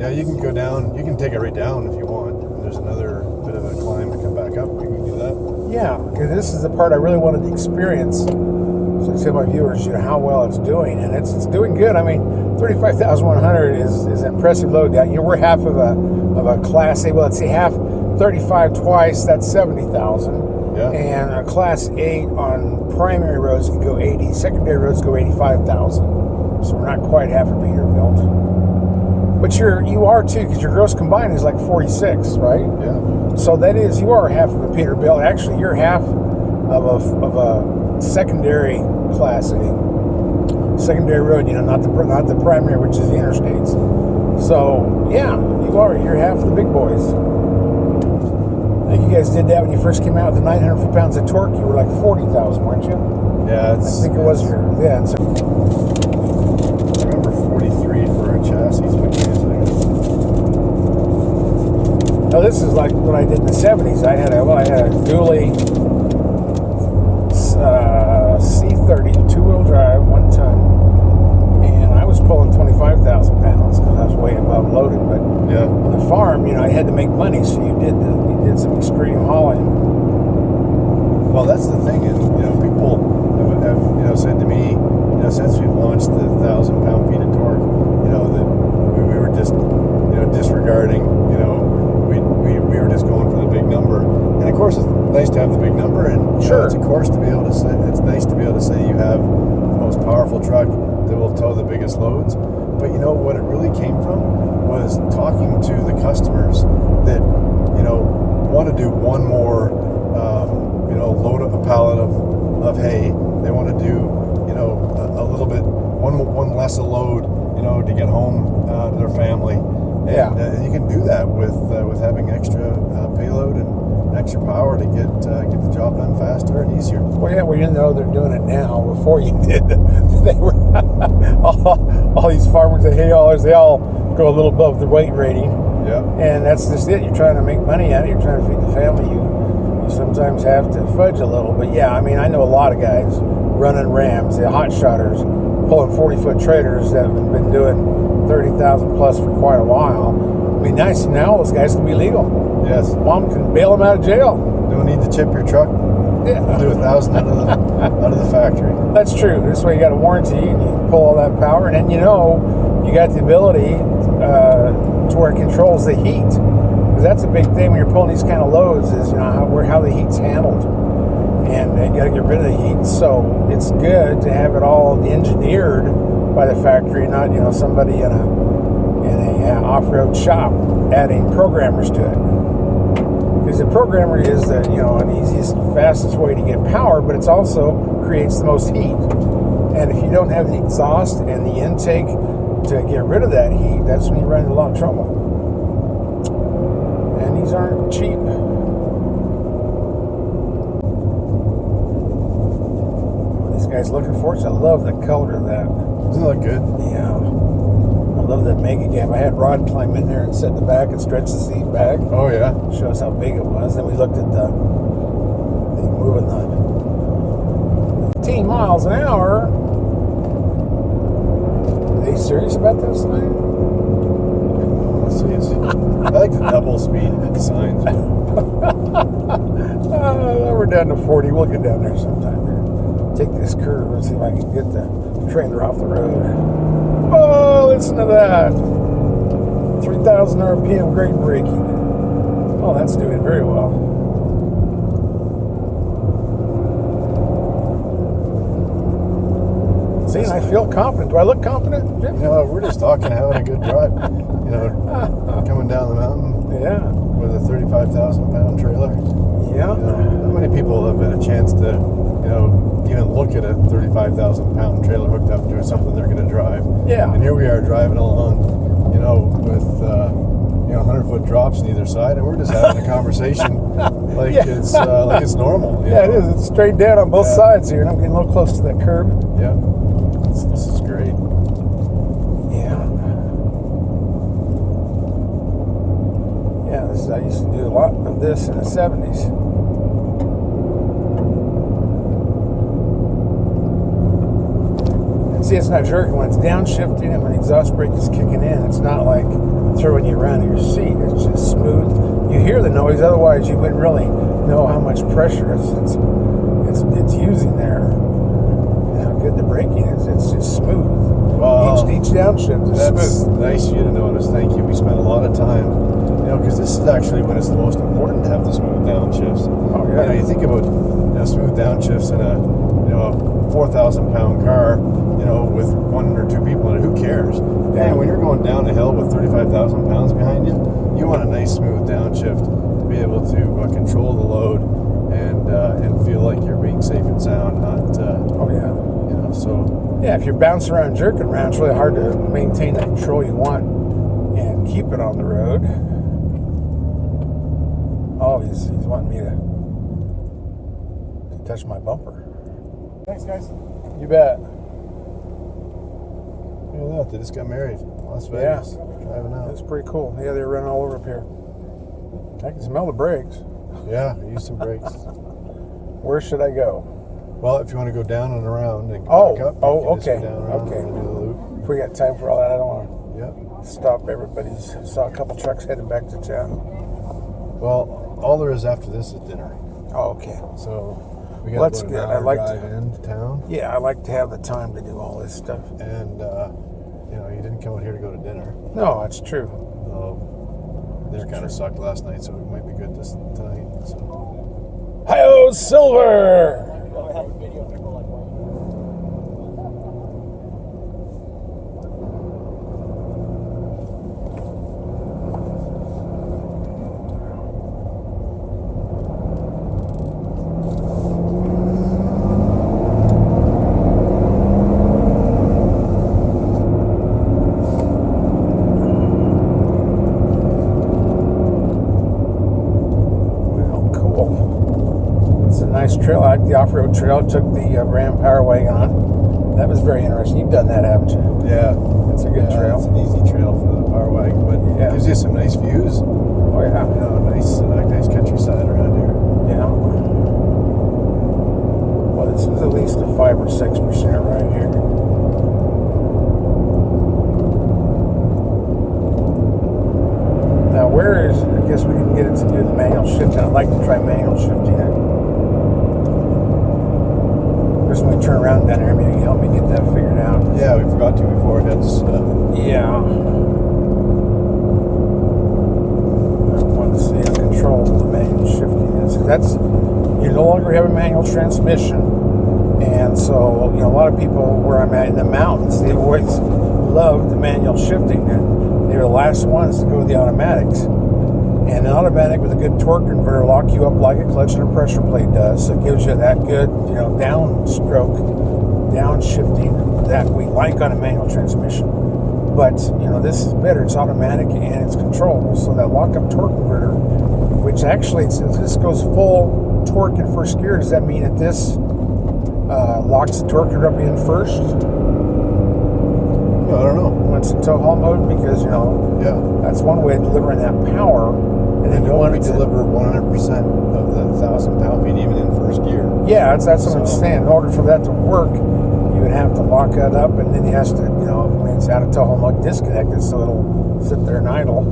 Yeah, you can go down. You can take it right down if you want. And there's another bit of a climb to come back up. You can do that. yeah, because this is the part I really wanted to experience. So to tell my viewers, how well it's doing, and it's doing good. I mean, 35,100 is an impressive load. Now, we're half of a Class A. Well, let's see, half 35 twice. That's 70,000. Yeah. And a Class 8 on primary roads can go 80. Secondary roads go 85,000. So we're not quite half a Peterbilt. But you are too, because your gross combined is like 46, right? Yeah. So that is, you are half of a Peterbilt. Actually, you're half of a secondary Class A. Secondary road, not the primary, which is the interstates. So yeah, you're half the big boys. I think you guys did that when you first came out with the 900 foot-pounds of torque. You were like 40,000, weren't you? Yeah, I think it was your. Yeah. So, I remember 43 for a chassis mechanism. now this is like what I did in the 70s. I had a dually C30 two-wheel drive, 1 ton, and I was pulling 25,000 pounds because I was way above loaded. But Yeah. on the farm, I had to make money, so you did some extreme hauling. Well, that's the thing, and people have said to me, since we've launched the 1,000 pound-feet of torque, that we were just disregarding, we were just going for the big number. And of course, it's nice to have the big number, and Sure. it's of course to be able to say, it's nice to be able to say you have the most powerful truck that will tow the biggest loads. But what it really came from was talking to the customers that want to do one more load up a pallet of hay. They want to do a little bit one less a load to get home to their family. And you can do that with having extra payload and extra power to get the job done faster and easier. Well, yeah, we didn't know they're doing it now. Before you did, they were all these farmers and hay haulers. They all go a little above the weight rating, Yeah. and that's just it. You're trying to make money at it. You're trying to feed the family. You sometimes have to fudge a little, but yeah, I mean, I know a lot of guys running Rams, the hot shotters, pulling 40-foot trailers that have been doing 30,000 plus for quite a while. I mean, nice now those guys can be legal. Yes. Mom can bail them out of jail. Don't need to chip your truck. Yeah. Do 1,000 out of the factory. That's true. This way you got a warranty and you pull all that power, and then you got the ability to where it controls the heat. Because that's a big thing when you're pulling these kind of loads is how the heat's handled, and you got to get rid of the heat. So it's good to have it all engineered by the factory, not somebody in a off-road shop adding programmers to it. Because the programmer is an easiest, fastest way to get power, but it's also creates the most heat. And if you don't have the exhaust and the intake to get rid of that heat, that's when you run into a lot of trouble. And these aren't cheap. These guys looking for it. I love the color of that. Doesn't it look good? Yeah. I love that mega cab. I had Rod climb in there and sit in the back and stretch the seat back. Oh, yeah. Show us how big it was. Then we looked at the moving the 15 miles an hour. Are they serious about this thing? Let's see. I like the double speed signs. We're down to 40. We'll get down there sometime. Take this curve and see if I can get the trailer off the road. Oh, listen to that. 3,000 RPM, great braking. Oh, that's doing very well. See, I feel confident. Do I look confident? We're just talking, having a good drive. Coming down the mountain Yeah. with a 35,000 pound trailer. Yeah. How many people have had a chance to, even look at a 35,000 pound trailer hooked up to something they're going to drive? Yeah. And here we are driving along, with 100-foot drops on either side, and we're just having a conversation like Yeah. it's normal. Yeah, it is. It's straight down on both sides here, and I'm getting a little close to that curb. Yeah. This is great. Yeah. Yeah, I used to do a lot of this in the 70s. And see, it's not jerking when it's downshifting and when the exhaust brake is kicking in. It's not like throwing you around in your seat. It's just smooth. You hear the noise, otherwise you wouldn't really know how much pressure it's using there. braking is it's just smooth. Well, Each downshift is that's smooth. nice of you to notice. Thank you. We spent a lot of time, because this is actually when it's the most important to have the smooth downshifts. Oh, yeah. You think about smooth downshifts in a 4,000-pound car, with one or two people in it. Who cares? Yeah. And when you're going down a hill with 35,000 pounds behind you, you want a nice smooth downshift to be able to control the load and feel like you're being safe and sound. Not Oh, yeah. So. Yeah, if you're bouncing around, jerking around, it's really hard to maintain the control you want and keep it on the road. Oh, he's wanting me to touch my bumper. Thanks, guys. You bet. Look at that. They just got married in Las Vegas. Driving out. That's pretty cool. Yeah, they're running all over up here. I can smell the brakes. Yeah, use some brakes. Where should I go? Well, if you want to go down and around and back up, you can just okay. go down and around Okay. and do the loop. If we got time for all that, I don't want Yep. to stop everybody's. Saw a couple trucks heading back to town. Well, all there is after this is dinner. Oh, okay. So we Well, got that's about good. an I hour like drive to- into town, Yeah, I like to have the time to do all this stuff. and you didn't come out here to go to dinner. No, that's true. Dinner kind of sucked last night, so it might be good tonight. So. Hi-oh, Silver! Nice trail. I like the off-road trail. Took the Ram Power Wagon on. That was very interesting. You've done that, haven't you? Yeah, It's a good trail. It's an easy trail for the Power Wagon, but Yeah. it gives you some nice views. Oh yeah. Nice countryside around here. Yeah. Well, this is at least a 5 or 6% right here. Now, where is? I guess we didn't get it to do the manual shifting. I'd like to try manual shifting it. Just when we turn around down there, maybe you can help me get that figured out. Yeah, we forgot to before. That's Yeah. I want to see how controllable the manual shifting is. 'Cause that's, you no longer have a manual transmission. And so, a lot of people where I'm at in the mountains, they always loved the manual shifting. And they were the last ones to go with the automatics. And an automatic with a good torque converter lock you up like a clutch and a pressure plate does. So it gives you that good, downstroke, downshifting that we like on a manual transmission. But, this is better. It's automatic and it's controllable. So that lock-up torque converter, which actually, since this goes full torque in first gear, does that mean that this locks the torque converter up in first? I don't know. Once in tow haul mode? Because, Yeah. that's one way of delivering that power. And then You want to to deliver 100% of the 1,000 pound-feet even in first gear. Yeah, that's what I'm So- saying. In order for that to work, you would have to lock that up, and then he has to, when it's out of tow haul mode, disconnect it so it'll sit there and idle.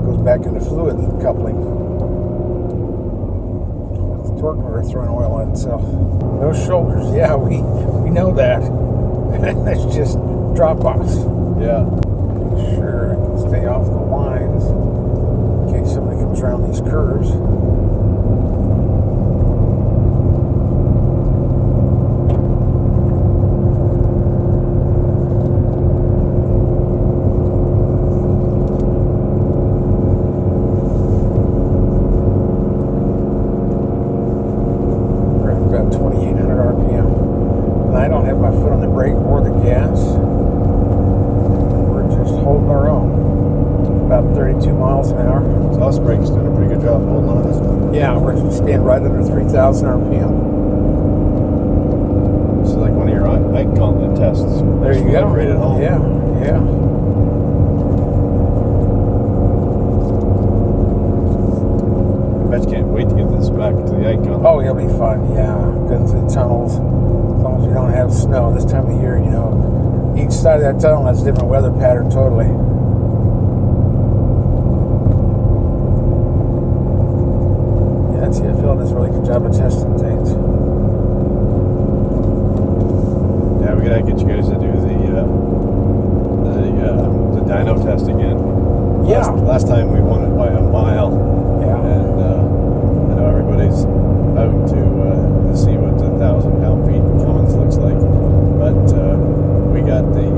Goes back into fluid coupling. The torque motor throwing oil on itself. No shoulders. Yeah, we know that. That's just drop-offs. Yeah. Sure, I can stay off the lines in case somebody comes around these curves. We're at about 2,800 RPM. And I don't have my foot on the brake or the gas. We're just holding our own. About 32 miles an hour. Exhaust brake's doing a pretty good job holding on, isn't it? Yeah, we're staying right under 3,000 RPM. It's like one of your Ike Gauntlet tests. There you go. Right at home. Yeah, yeah. I bet you can't wait to get this back to the Ike Gauntlet. Oh, it'll be fun. Yeah, going through the tunnels. As long as we don't have snow this time of year, each side of that tunnel has a different weather pattern totally. Yeah, that's Phil does a really good job of testing things. Yeah, gotta get you guys to do the dyno test again. Yeah. Last time we won it by a mile. Yeah. And I know everybody's out to see what the 1,000 pound feet Cummins looks like, but we got the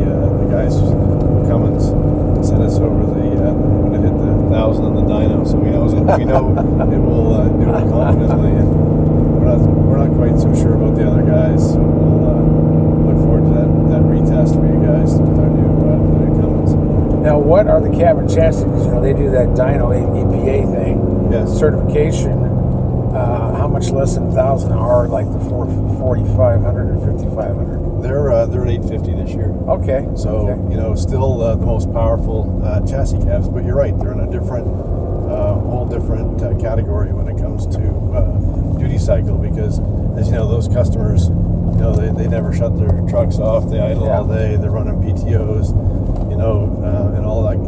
guys from Cummins sent us over when it hit the 1,000 on the dyno, so we know it will do it confidently. And we're not quite so sure about the other guys, so we'll look forward to that retest for you guys with our new Cummins. Now, what are the cab and chassis? Because they do that dyno EPA thing, Yes. certification. How much less than 1,000 are like the 4,500 or 5,500? They're at 850 this year. Okay. So, okay. Still the most powerful chassis cabs, but you're right, they're in a different, whole different category when it comes to duty cycle, because as you know, those customers, they never shut their trucks off, they idle all day, they're running PTOs, and all that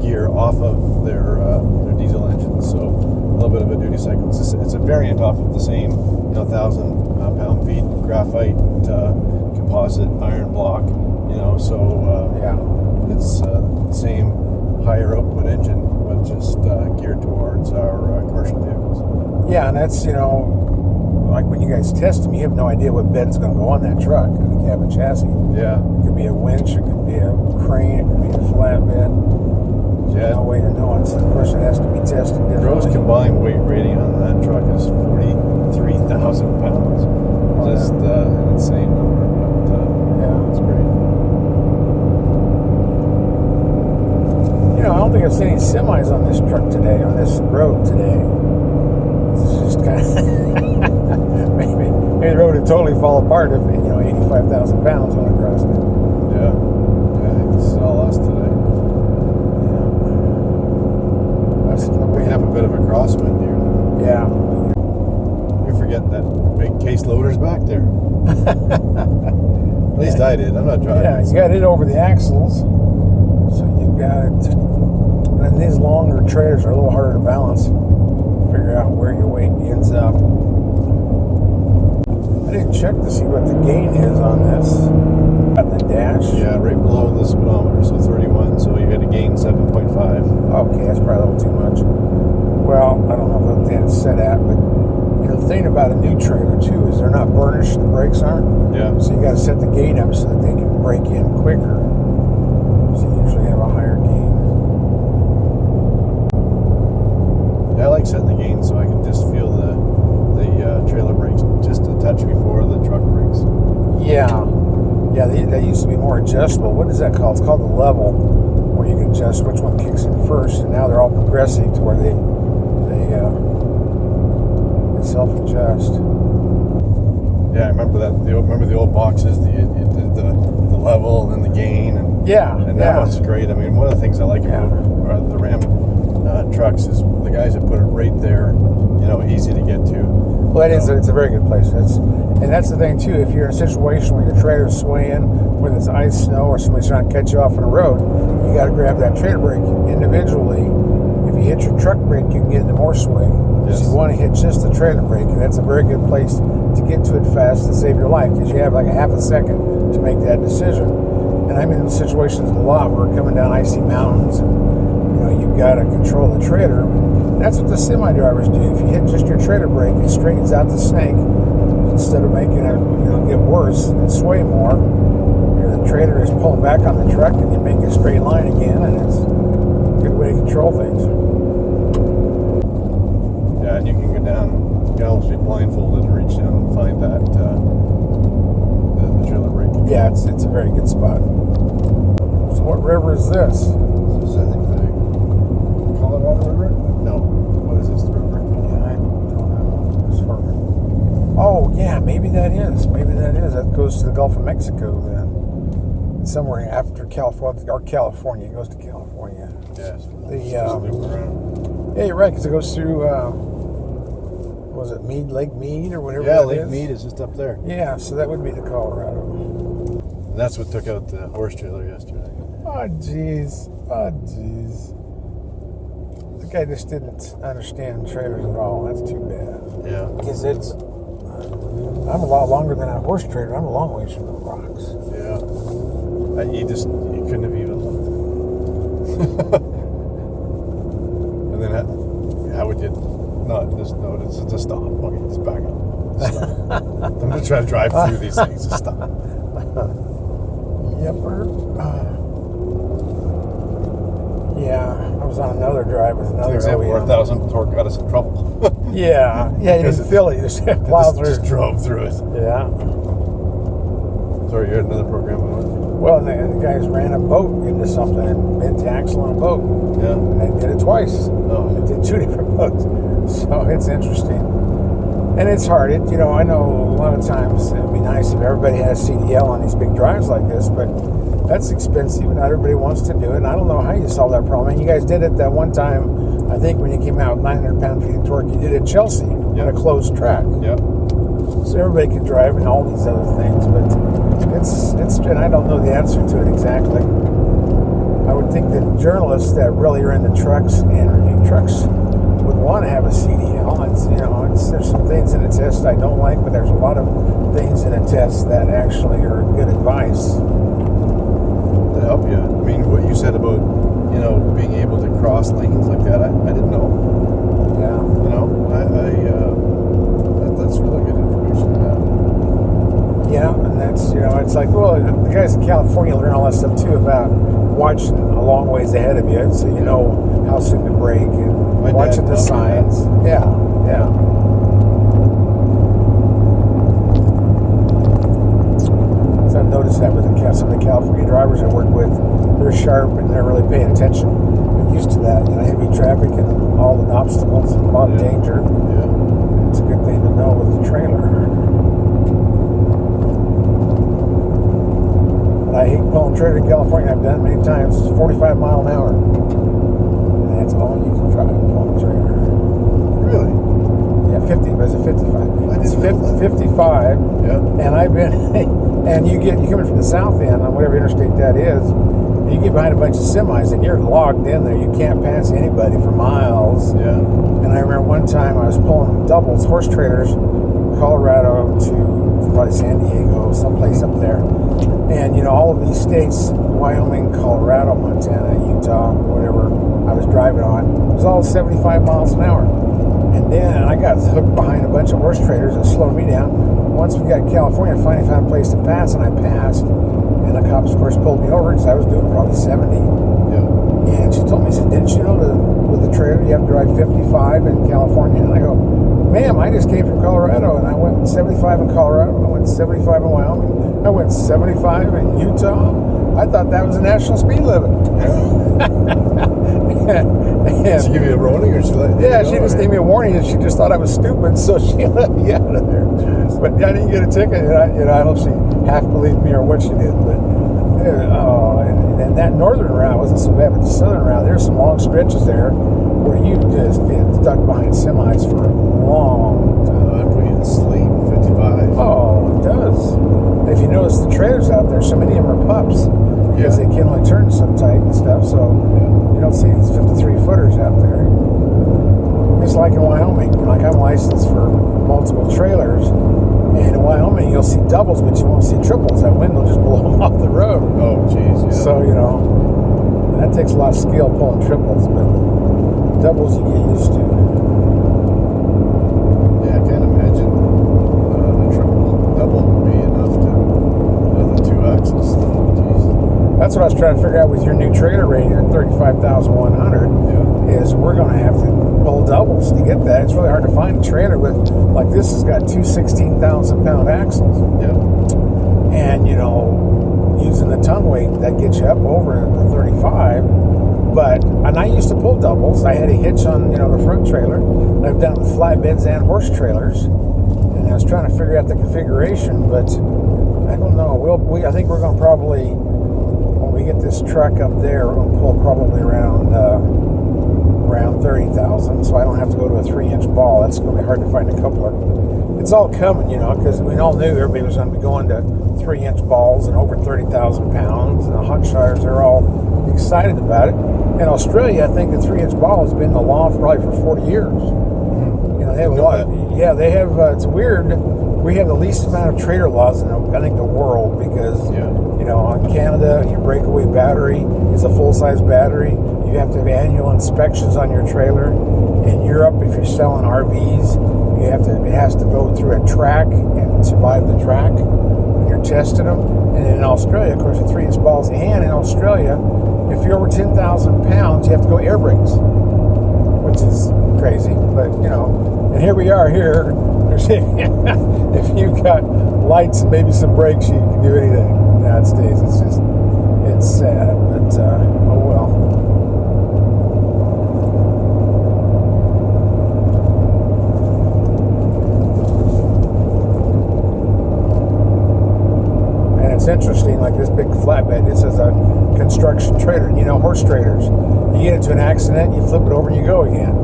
gear off of their diesel engines. So a little bit of a duty cycle. It's a variant off of the same 1,000 pound feet graphite composite iron block. It's the same higher output engine, but just geared towards our commercial vehicles. Yeah, and that's like when you guys test them, you have no idea what bed's going to go on that truck in the cab and chassis. Yeah. It could be a winch, it could be a crane, it could be a flatbed. Yeah. No way to know. Of course, it has to be tested differently. Gross combined weight rating on that truck is 43,000 pounds. Just an insane number, but it's great. I don't think I've seen any semis on this truck today, on this road today. It's just kind of maybe the road would totally fall apart if 85,000 pounds went across it. Yeah, I think this is all us today. We have a bit of a crosswind here. Yeah. We forget that big case loader's back there. At least I did. I'm not driving. Yeah, you got it over the axles, so you got it. And these longer trailers are a little harder to balance. Figure out where your weight ends up. I didn't check to see what the gain is on this. At the dash. Yeah, right below the speedometer, so 31. So you got to gain 7.5. Okay, that's probably a little too much. Well, I don't know what that's set at, but the thing about a new trailer too is they're not burnished. The brakes aren't. Yeah. So you got to set the gain up so that they can brake in quicker. So you usually have a higher gain. Yeah, I like setting the gain so I can just feel the trailer brakes just a touch before the truck brakes. Yeah. Yeah, they used to be more adjustable. What is that called? It's called the level, where you can adjust which one kicks in first, and now they're all progressive to where they self-adjust. Yeah, I remember that. Remember the old boxes? You did the level and then the gain, and that was great. I mean, one of the things I like about the Ram trucks is the guys that put it right there, easy to get to. Well, it's a very good place. And that's the thing too. If you're in a situation where your trailer's swaying, whether it's ice, snow, or somebody's trying to cut you off on the road, you got to grab that trailer brake individually. If you hit your truck brake, you can get into more sway. Yes. So you want to hit just the trailer brake, and that's a very good place to get to it fast and save your life, because you have like a half a second to make that decision. And I'm in situations a lot where we're coming down icy mountains, and you've got to control the trailer. And that's what the semi drivers do. If you hit just your trailer brake, it straightens out the snake instead of making it get worse and sway more. The trailer is pulling back on the truck, and you make a straight line again, and it's a good way to control things. Yeah, and you can go down. You can almost be blindfolded and reach down and find that the trailer brake. Yeah, it's a very good spot. So what river is this? This is, I think, the Colorado River? No. What is this river? Yeah, I don't know. As far. Oh, yeah, maybe that is. That goes to the Gulf of Mexico then. It's somewhere after California, or California. It goes to California. Yes. Yeah, you're right, because it goes through, was it Lake Mead or whatever Yeah, that Lake is? Mead is just up there. Yeah, so that would be the Colorado. And that's what took out the horse trailer yesterday. Oh, jeez. The guy just didn't understand trailers at all. That's too bad. Yeah. Because it's I'm a lot longer than a horse trailer. I'm a long ways from the rocks. Yeah. You couldn't have even looked. And then how would you not just notice it's a stop? Okay, let's back up. Stop. I'm going to try to drive through these things. Just stop. Yepper. Yeah, I was on another drive with another Example where OEM. 1,000 torque got us in trouble. Yeah, you didn't feel it. You just plowed through. Just drove through it. Yeah. Sorry, you had another program on. Well, and the guys ran a boat into something and bent the axle on a boat. Yeah. And they did it twice. Oh. They did 2 different boats. So it's interesting. And it's hard. I know a lot of times it would be nice if everybody had a CDL on these big drives like this, but that's expensive and not everybody wants to do it. And I don't know how you solve that problem. And you guys did it that one time, I think, when you came out with 900 pound-feet of torque. You did it at Chelsea on a closed track. Yep. So everybody could drive and all these other things, but it's and I don't know the answer to it exactly. I would think that journalists that really are into trucks and review trucks would want to have a CDL. There's some things in a test I don't like, but there's a lot of things in a test that actually are good advice. To help you. I mean, what you said about, being able to cross lanes like that, I didn't know. Yeah. That's really good information to have. Yeah, and that's, it's like, well, the guys in California learn all that stuff too about watching a long ways ahead of you, so you know how soon to brake and My dad watching the taught me signs. Yeah. So I've noticed that with some of the California drivers I work with, they're sharp and they're really paying attention. They're used to that, heavy traffic and all the obstacles and a lot of danger. Yeah. It's a good thing to know with the trailer. But I hate pulling trailer in California. I've done it many times. It's 45 mile an hour. And that's all you can drive pulling a trailer. Really? Yeah, 50, but it's a 55. It's 55. Yeah. And I've been, and you coming from the south end on whatever interstate that is, and you get behind a bunch of semis and you're logged in there. You can't pass anybody for miles. Yeah. And I remember one time I was pulling doubles, horse trailers, from Colorado to probably San Diego, someplace up there. And, all of these states, Wyoming, Colorado, Montana, Utah, whatever I was driving on, it was all 75 miles an hour. And then I got hooked behind a bunch of horse trailers that slowed me down. Once we got to California, I finally found a place to pass, and I passed. And the cops, of course, pulled me over because I was doing probably 70. Yeah. And she told me, she said, didn't you know that with the trailer you have to drive 55 in California? And I go, ma'am, I just came from Colorado, and I went 75 in Colorado, I went 75 in Wyoming, I went 75 in Utah. I thought that was a national speed limit. Did she give you a warning, or she let you Yeah, go, she just or- gave me a warning, and she just thought I was stupid, so she let me out of there. But I didn't get a ticket, and I don't know if she half believed me or what she did, but and that northern route wasn't so bad, but the southern route, there's some long stretches there where you just get stuck behind semis for a long time. That put you to sleep. 55. Oh, it does. If you notice the trailers out there, so many of them are pups because they can only turn so tight and stuff, so you don't see these 53 footers out there. Just like in Wyoming, like I'm licensed for multiple trailers, and in Wyoming you'll see doubles, but you won't see triples. That wind will just blow them off the road. Oh, jeez. Yeah. So, that takes a lot of skill pulling triples, but doubles you get used to. Yeah, I can't imagine a triple. Double would be enough to the 2 axles. Jeez. That's what I was trying to figure out with your new trailer rating at 35,100. Is we're going to have to pull doubles to get that. It's really hard to find a trailer with, like this has got 2 16,000-pound axles. Yeah. And, using the ton weight, that gets you up over the 35. And I used to pull doubles. I had a hitch on, the front trailer. And I've done it with flatbeds and horse trailers. And I was trying to figure out the configuration, but I don't know. I think we're going to probably, when we get this truck up there, we're going to pull probably around 30,000, so I don't have to go to a 3-inch ball. That's going to be hard to find a coupler. It's all coming, because we all knew everybody was going to be going to 3-inch balls and over 30,000 pounds, and the Hawkshires are all excited about it. In Australia, I think the 3-inch ball has been the law for probably for 40 years. They have a lot. They have. It's weird. We have the least amount of trailer laws in, I think, the world because, you know, in Canada, your breakaway battery is a full-size battery. You have to have annual inspections on your trailer. In Europe, if you're selling RVs, it has to go through a track and survive the track when you're testing them. And in Australia, of course, a 3-inch balls. And in Australia, if you're over 10,000 pounds, you have to go air brakes, which is crazy. But, you know, and here we are here. If you've got lights and maybe some brakes, you can do anything in the United States. It's sad, but oh well. And it's interesting, like this big flatbed, this is a construction trailer. You know, horse trailers. You get into an accident, you flip it over and you go again.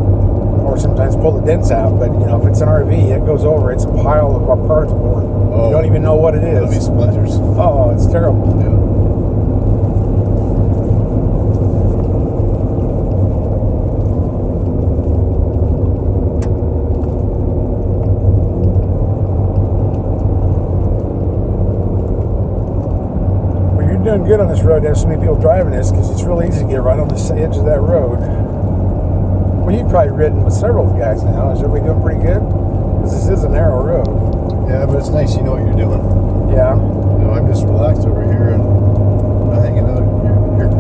Or sometimes pull the dents out, but you know, if it's an RV, it goes over. It's a pile of our parts board. Oh, you don't even know what it is. It'll be splinters. Oh, it's terrible. Well, you're doing good on this road. There's so many people driving this because it's really easy to get right on the edge of that road. Well, you've probably ridden with several of the guys now. Is everybody doing pretty good? Because this is a narrow road. Yeah, but it's nice. You know what you're doing. Yeah. You know, I'm just relaxed over here and not hanging out. You're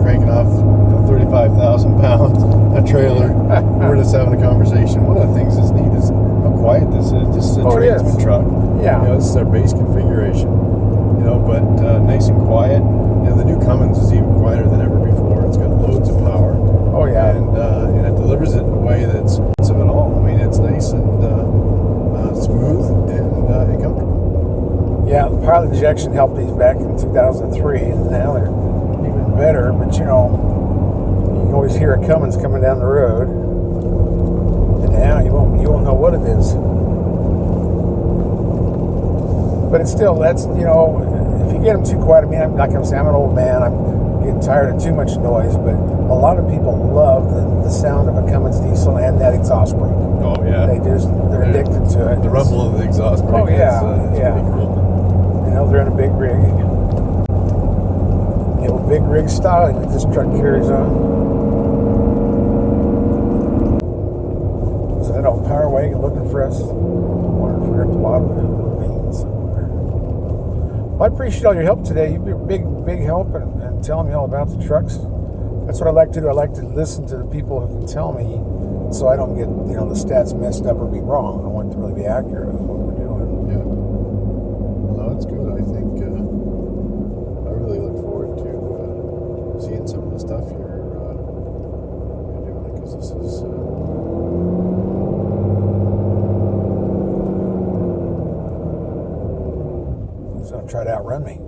cranking off a 35,000 pound a trailer. We're just having a conversation. One of the things that's neat is how quiet this is. This is a tradesman truck. Yeah. You know, this is our base configuration. You know, but nice and quiet. You know, the new Cummins is even quieter than ever before. It's got loads of power. Oh yeah. And it delivers it in a way that's of it all. I mean, it's nice and smooth and comfortable. Yeah, the pilot injection helped these back in 2003, and now they're even better. But you know, you can always hear a Cummins coming down the road, and now you won't know what it is. But it's still, that's, you know, if you get them too quiet. I mean, like I'm saying, I'm an old man. I'm getting tired of too much noise, but a lot of people love the sound of a Cummins diesel and that exhaust brake. Oh yeah. They're addicted to it. The rumble of the exhaust brake is pretty cool. You know, they're in a big rig. The old big rig style that this truck carries on. Is that old power wagon looking for us? I wonder if we're at the bottom of the ravine somewhere. Well, I appreciate all your help today. You've been big help and telling me all about the trucks. That's what I like to do. I like to listen to the people who can tell me, so I don't get, you know, the stats messed up or be wrong. I want it to really be accurate with what we're doing. Yeah. Well, no, it's good. I think I really look forward to seeing some of the stuff you're doing, because this is He's gonna try to outrun me.